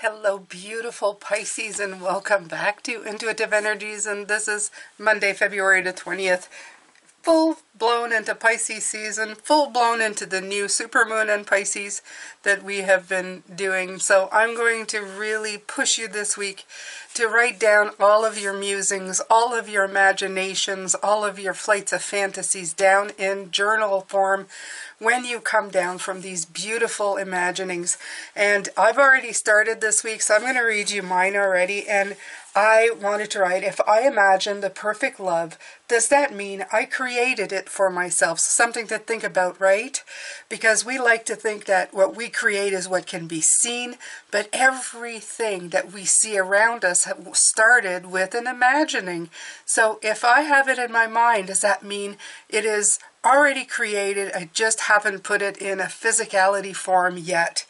Hello, beautiful Pisces, and welcome back to Intuitive Energies. And this is Monday, February the 20th. Full blown into Pisces season, full blown into the new supermoon in Pisces that we have been doing. So I'm going to really push you this week to write down all of your musings, all of your imaginations, all of your flights of fantasies down in journal form when you come down from these beautiful imaginings. And I've already started this week, so I'm going to read you mine already. And I wanted to write, if I imagine the perfect love, does that mean I created it for myself? Something to think about, right? Because we like to think that what we create is what can be seen, but everything that we see around us started with an imagining. So if I have it in my mind, does that mean it is already created? I just haven't put it in a physicality form yet.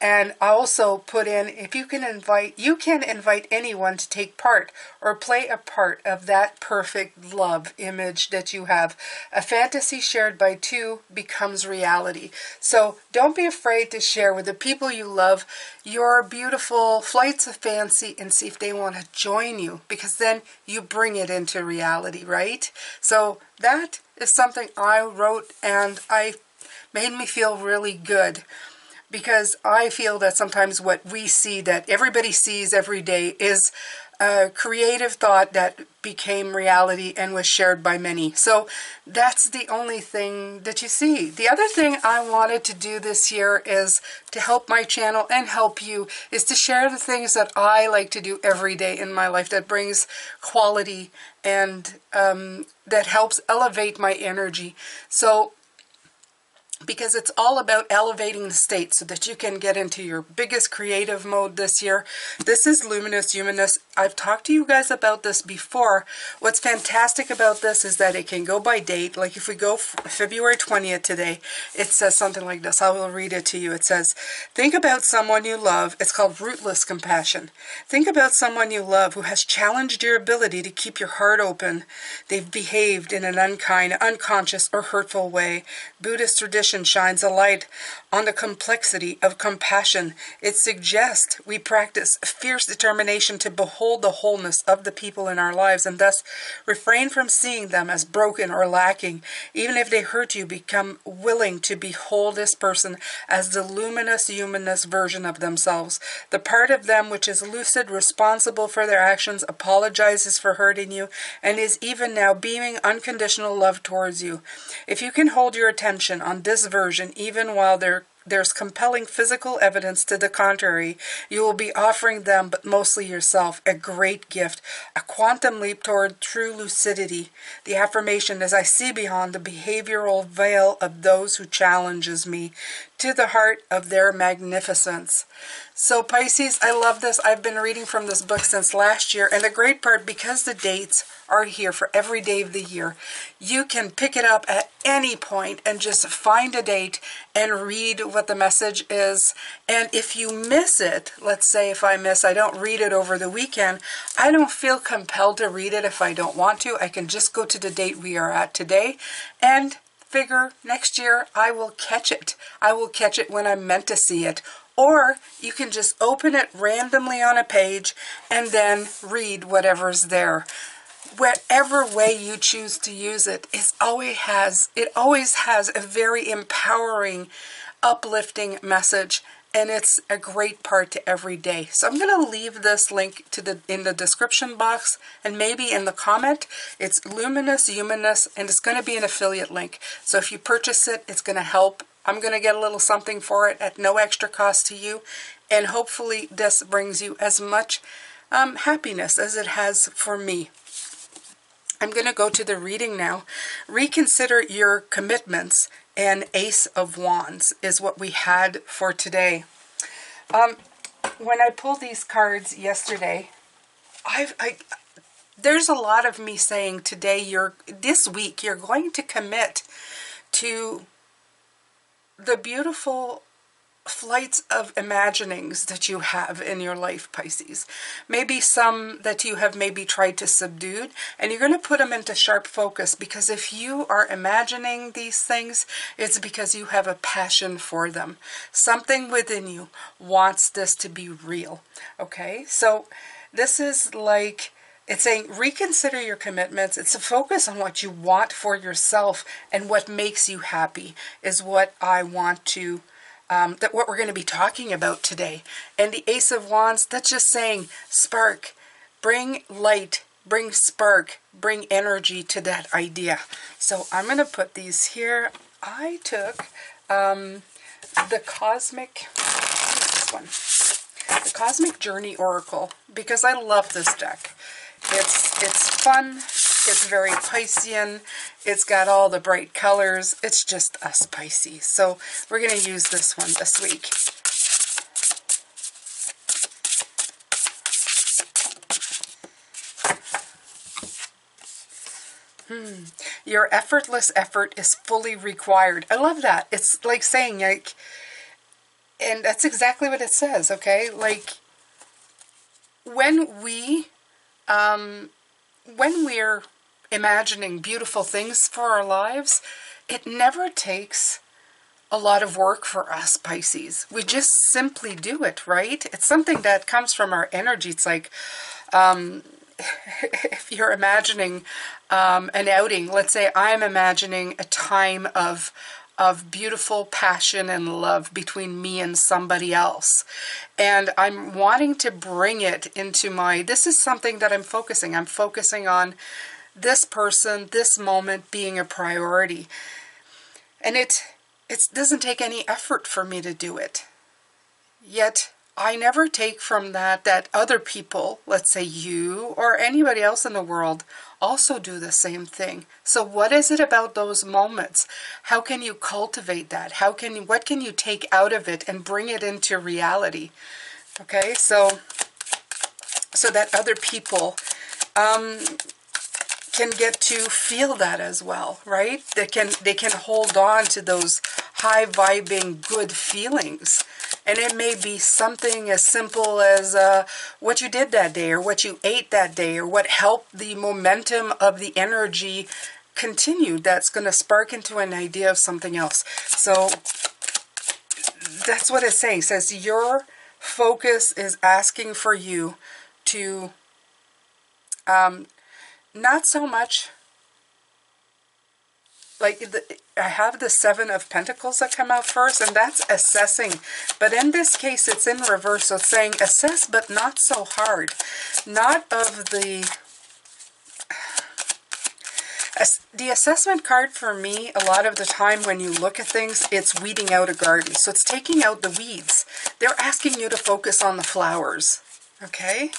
And I also put in, if you can invite anyone to take part or play a part of that perfect love image that you have. A fantasy shared by two becomes reality. So don't be afraid to share with the people you love your beautiful flights of fancy and see if they want to join you, because then you bring it into reality, right? So that is something I wrote, and I made me feel really good. Because I feel that sometimes what we see, that everybody sees every day, is a creative thought that became reality and was shared by many. So that's the only thing that you see. The other thing I wanted to do this year is to help my channel and help you, is to share the things that I like to do every day in my life that brings quality and that helps elevate my energy. So because it's all about elevating the state so that you can get into your biggest creative mode this year. This is Luminous Humanist. I've talked to you guys about this before. What's fantastic about this is that it can go by date. Like if we go February 20th today, it says something like this. I will read it to you. It says, think about someone you love. It's called Rootless Compassion. Think about someone you love who has challenged your ability to keep your heart open. They've behaved in an unkind, unconscious, or hurtful way. Buddhist tradition shines a light on the complexity of compassion. It suggests we practice fierce determination to behold the wholeness of the people in our lives and thus refrain from seeing them as broken or lacking. Even if they hurt you, become willing to behold this person as the luminous humanist version of themselves. The part of them which is lucid, responsible for their actions, apologizes for hurting you, and is even now beaming unconditional love towards you. If you can hold your attention on this version, even while there's compelling physical evidence to the contrary, you will be offering them, but mostly yourself, a great gift, a quantum leap toward true lucidity. The affirmation is, I see beyond the behavioral veil of those who challenges me to the heart of their magnificence. So Pisces, I love this. I've been reading from this book since last year, and the great part, because the dates are here for every day of the year, you can pick it up at any point and just find a date and read what the message is. And if you miss it, let's say if I don't read it over the weekend, I don't feel compelled to read it if I don't want to. I can just go to the date we are at today and figure next year I will catch it. I will catch it when I'm meant to see it. Or you can just open it randomly on a page and then read whatever's there. Whatever way you choose to use it, it always has a very empowering, uplifting message, and it's a great part to every day. So I'm going to leave this link in the description box and maybe in the comment. It's Luminous Humanist, and it's going to be an affiliate link. So if you purchase it, it's going to help. I'm going to get a little something for it at no extra cost to you, and hopefully this brings you as much happiness as it has for me. I'm going to go to the reading now. Reconsider your commitments, and Ace of Wands is what we had for today. When I pulled these cards yesterday, there's a lot of me saying today, this week, you're going to commit to the beautiful flights of imaginings that you have in your life, Pisces. Maybe some that you have maybe tried to subdue, and you're going to put them into sharp focus, because if you are imagining these things, it's because you have a passion for them. Something within you wants this to be real. Okay, so this is like, it's saying reconsider your commitments. It's a focus on what you want for yourself and what makes you happy is what I want to what we're going to be talking about today. And the Ace of Wands, that's just saying spark, bring light, bring spark, bring energy to that idea. So I'm going to put these here. I took the Cosmic, this one, the Cosmic Journey Oracle, because I love this deck. It's fun. It's very Piscean. It's got all the bright colors. It's just us Pisces. So we're going to use this one this week. Your effortless effort is fully required. I love that. It's like saying, like, and that's exactly what it says, okay? Like, when we're imagining beautiful things for our lives, it never takes a lot of work for us, Pisces. We just simply do it, right? It's something that comes from our energy. It's like, if you're imagining an outing, let's say I'm imagining a time of beautiful passion and love between me and somebody else. And I'm wanting to bring it into this is something that I'm focusing on this person, this moment being a priority. And it doesn't take any effort for me to do it. Yet I never take from that other people, let's say you or anybody else in the world, also do the same thing. So what is it about those moments? How can you cultivate that? What can you take out of it and bring it into reality? Okay, so that other people can get to feel that as well, right? They can hold on to those high vibing good feelings. And it may be something as simple as what you did that day, or what you ate that day, or what helped the momentum of the energy continue. That's going to spark into an idea of something else. So that's what it's saying. It says your focus is asking for you to not so much like I have the Seven of Pentacles that come out first, and that's assessing. But in this case, it's in reverse. So it's saying assess, but not so hard. Not of the assessment card for me, a lot of the time when you look at things, it's weeding out a garden. So it's taking out the weeds. They're asking you to focus on the flowers. Okay?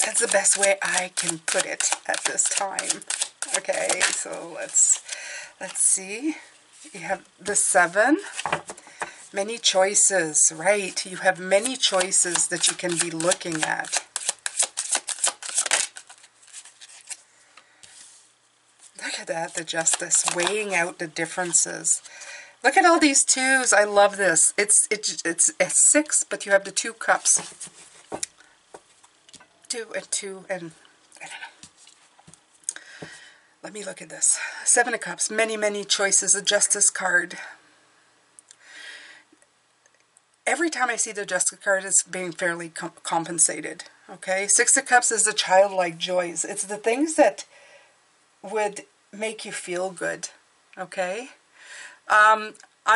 That's the best way I can put it at this time. Okay, so let's see. You have the 7. Many choices, right? You have many choices that you can be looking at. Look at that, the Justice, weighing out the differences. Look at all these 2s. I love this. It's a 6, but you have the 2 cups. 2 and 2, and I don't know. Let me look at this. 7 of Cups, many, many choices, a Justice card. Every time I see the Justice card, it's being fairly compensated. Okay? 6 of Cups is the childlike joys. It's the things that would make you feel good. Okay? I'm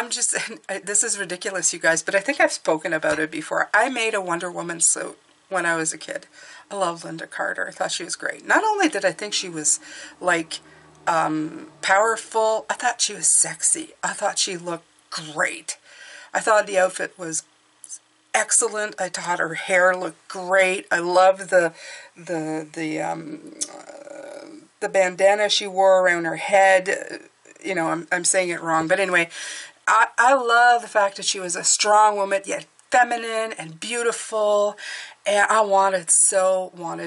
just, this is ridiculous, you guys, but I think I've spoken about it before. I made a Wonder Woman suit when I was a kid. I love Linda Carter. I thought she was great. Not only did I think she was, like, powerful, I thought she was sexy. I thought she looked great. I thought the outfit was excellent. I thought her hair looked great. I love the bandana she wore around her head. You know, I'm saying it wrong, but anyway, I love the fact that she was a strong woman, yet feminine and beautiful, and I wanted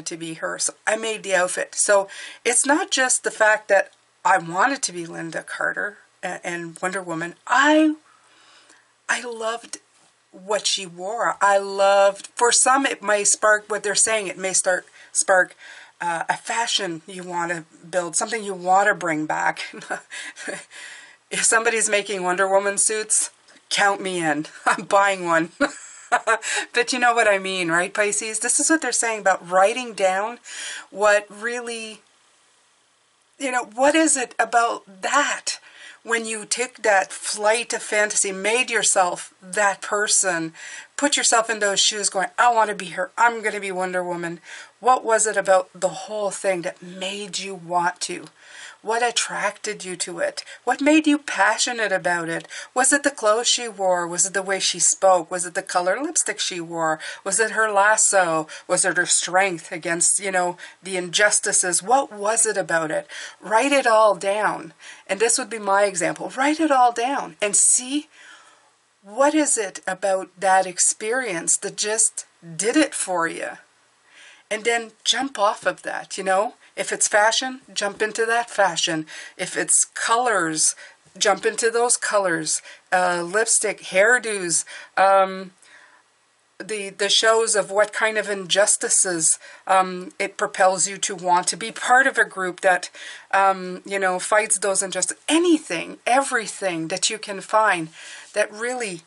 to be her. So I made the outfit. So it's not just the fact that I wanted to be Linda Carter and Wonder Woman. I loved what she wore. I loved, for some it may spark what they're saying, it may spark a fashion you want to build, something you want to bring back. If somebody's making Wonder Woman suits, count me in. I'm buying one. But you know what I mean, right, Pisces? This is what they're saying about writing down what really, what is it about that? When you took that flight of fantasy, made yourself that person, put yourself in those shoes going, I want to be her, I'm going to be Wonder Woman. What was it about the whole thing that made you want to? What attracted you to it? What made you passionate about it? Was it the clothes she wore? Was it the way she spoke? Was it the color lipstick she wore? Was it her lasso? Was it her strength against, the injustices? What was it about it? Write it all down. And this would be my example. Write it all down and see what is it about that experience that just did it for you. And then jump off of that, If it's fashion, jump into that fashion. If it's colors, jump into those colors. Lipstick, hairdos, the shows of what kind of injustices it propels you to want to be part of a group that, fights those injustices. Anything, everything that you can find that really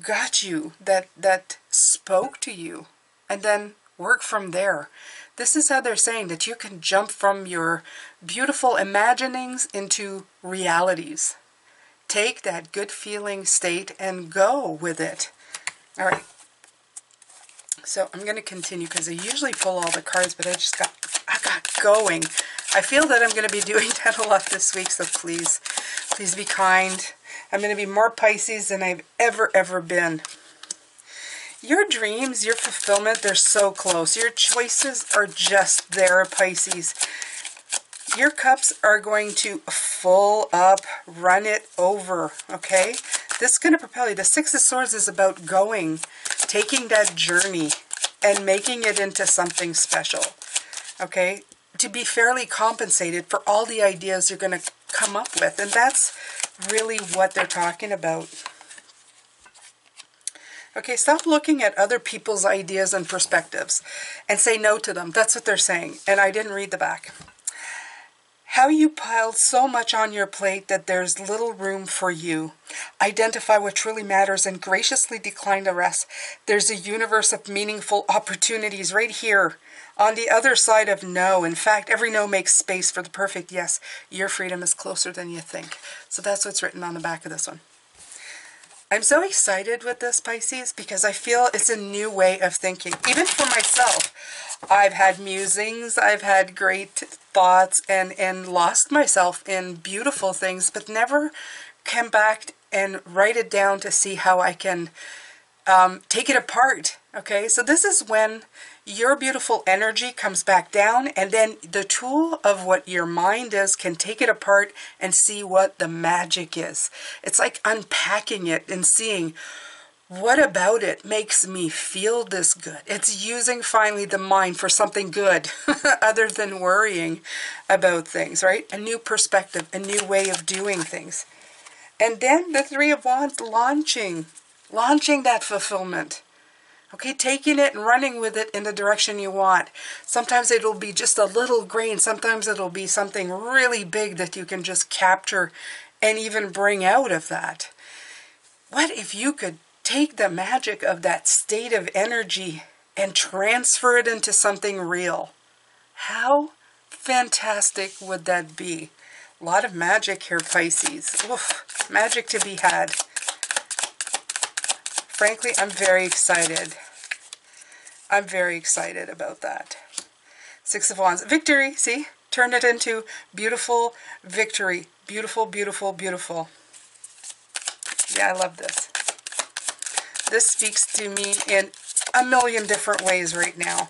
got you, that spoke to you. And then work from there. This is how they're saying that you can jump from your beautiful imaginings into realities. Take that good feeling state and go with it. All right. So I'm going to continue because I usually pull all the cards, but I got going. I feel that I'm going to be doing that a lot this week, so please be kind. I'm going to be more Pisces than I've ever been. Your dreams, your fulfillment, they're so close. Your choices are just there, Pisces. Your cups are going to full up, run it over, okay? This is going to propel you. The Six of Swords is about going, taking that journey, and making it into something special, okay? To be fairly compensated for all the ideas you're going to come up with. And that's really what they're talking about. Okay, stop looking at other people's ideas and perspectives and say no to them. That's what they're saying. And I didn't read the back. How you piled so much on your plate that there's little room for you. Identify what truly matters and graciously decline the rest. There's a universe of meaningful opportunities right here on the other side of no. In fact, every no makes space for the perfect yes. Your freedom is closer than you think. So that's what's written on the back of this one. I'm so excited with this, Pisces, because I feel it's a new way of thinking. Even for myself, I've had musings, I've had great thoughts, and lost myself in beautiful things, but never come back and write it down to see how I can take it apart. Okay, so this is when your beautiful energy comes back down, and then the tool of what your mind is can take it apart and see what the magic is. It's like unpacking it and seeing what about it makes me feel this good. It's using finally the mind for something good other than worrying about things, right? A new perspective, a new way of doing things. And then the Three of Wands, launching that fulfillment. Okay, taking it and running with it in the direction you want. Sometimes it'll be just a little grain. Sometimes it'll be something really big that you can just capture and even bring out of that. What if you could take the magic of that state of energy and transfer it into something real? How fantastic would that be? A lot of magic here, Pisces. Oof, magic to be had. Frankly, I'm very excited. I'm very excited about that. Six of Wands. Victory, see? Turn it into beautiful victory. Beautiful, beautiful, beautiful. Yeah, I love this. This speaks to me in a million different ways right now.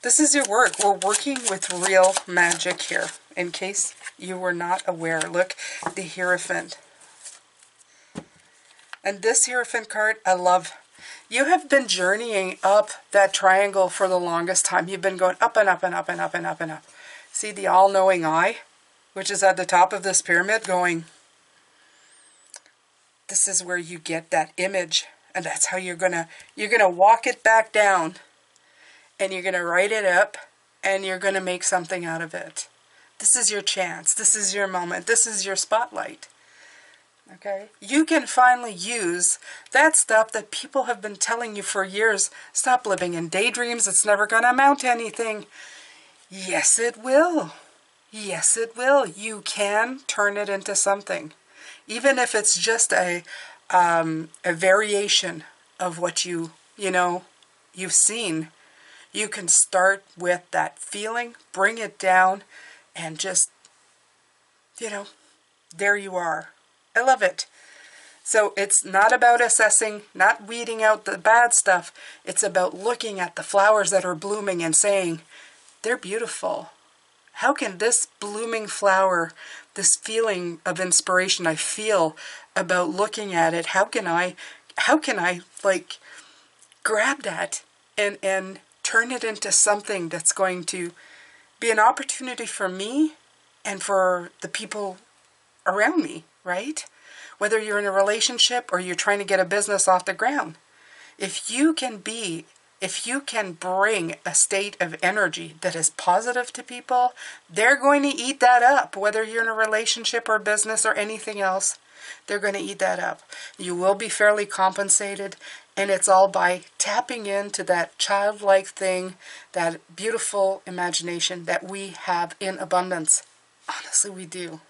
This is your work. We're working with real magic here, in case you were not aware. Look, the Hierophant. And this Hierophant card, I love. You have been journeying up that triangle for the longest time. You've been going up and up and up and up and up and up. See the all-knowing eye, which is at the top of this pyramid going, this is where you get that image And that's how you're gonna walk it back down, and you're gonna write it up, and you're gonna make something out of it. This is your chance. This is your moment. This is your spotlight. Okay? You can finally use that stuff that people have been telling you for years. Stop living in daydreams. It's never going to amount to anything. Yes, it will. Yes, it will. You can turn it into something. Even if it's just a variation of what you've seen. You can start with that feeling, bring it down, and just, there you are. I love it. So it's not about assessing, not weeding out the bad stuff. It's about looking at the flowers that are blooming and saying, they're beautiful. How can this blooming flower, this feeling of inspiration I feel about looking at it, how can I like grab that and turn it into something that's going to be an opportunity for me and for the people around me, right? Whether you're in a relationship or you're trying to get a business off the ground. If you can bring a state of energy that is positive to people, they're going to eat that up. Whether you're in a relationship or business or anything else, they're going to eat that up. You will be fairly compensated, and it's all by tapping into that childlike thing, that beautiful imagination that we have in abundance. Honestly, we do.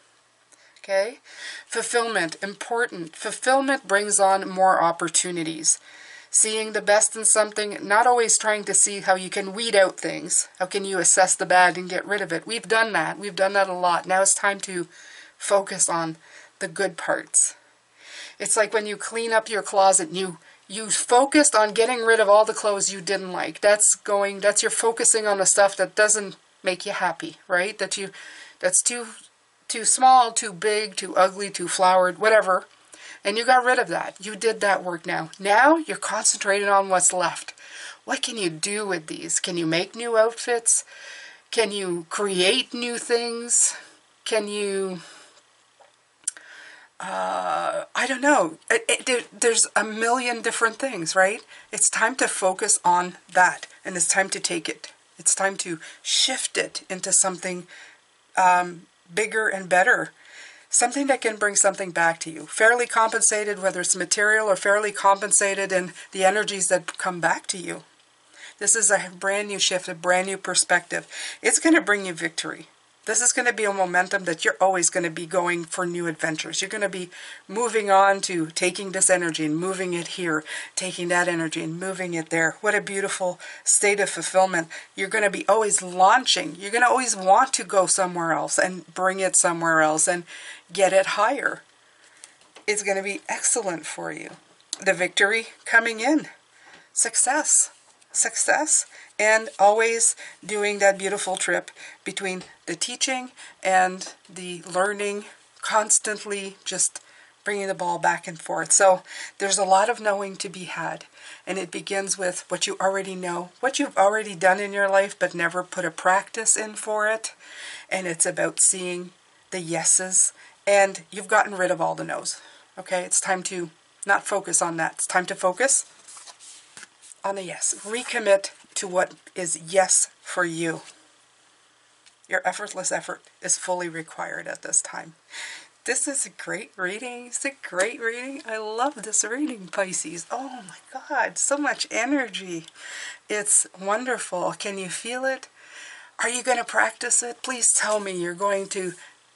Okay? Fulfillment, important. Fulfillment brings on more opportunities. Seeing the best in something, not always trying to see how you can weed out things. How can you assess the bad and get rid of it? We've done that. We've done that a lot. Now it's time to focus on the good parts. It's like when you clean up your closet and you focused on getting rid of all the clothes you didn't like. That's you're focusing on the stuff that doesn't make you happy, right? That's too small, too big, too ugly, too flowered, whatever. And you got rid of that. You did that work now. Now you're concentrating on what's left. What can you do with these? Can you make new outfits? Can you create new things? Can you... I don't know. There's a million different things, right? It's time to focus on that. And it's time to take it. It's time to shift it into something bigger and better. Something that can bring something back to you. Fairly compensated, whether it's material or fairly compensated in the energies that come back to you. This is a brand new shift, a brand new perspective. It's going to bring you victory. This is going to be a momentum that you're always going to be going for new adventures. You're going to be moving on to taking this energy and moving it here, taking that energy and moving it there. What a beautiful state of fulfillment. You're going to be always launching. You're going to always want to go somewhere else and bring it somewhere else and get it higher. It's going to be excellent for you. The victory coming in. Success. And always doing that beautiful trip between the teaching and the learning, constantly just bringing the ball back and forth. So there's a lot of knowing to be had, and it begins with what you already know, what you've already done in your life but never put a practice in for it, and it's about seeing the yeses, and you've gotten rid of all the no's. Okay, it's time to not focus on that. It's time to focus on the yes. Recommit to what is yes for you. Your effortless effort is fully required at this time. This is a great reading. It's a great reading. I love this reading, Pisces. Oh my God, so much energy. It's wonderful. Can you feel it? Are you going to practice it? Please tell me you're going to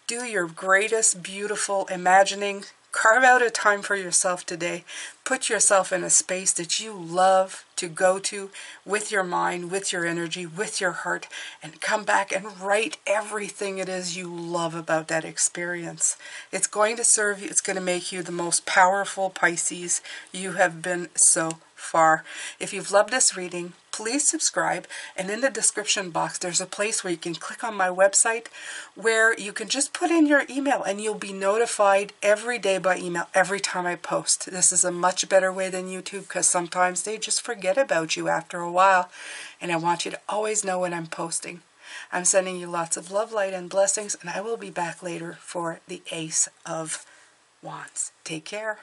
do your greatest, beautiful imagining. Carve out a time for yourself today. Put yourself in a space that you love to go to with your mind, with your energy, with your heart, and come back and write everything it is you love about that experience. It's going to serve you. It's going to make you the most powerful Pisces you have been so far. If you've loved this reading, please subscribe, and in the description box there's a place where you can click on my website where you can just put in your email and you'll be notified every day by email every time I post. This is a much better way than YouTube because sometimes they just forget about you after a while, and I want you to always know when I'm posting. I'm sending you lots of love, light, and blessings, and I will be back later for the Ace of Wands. Take care.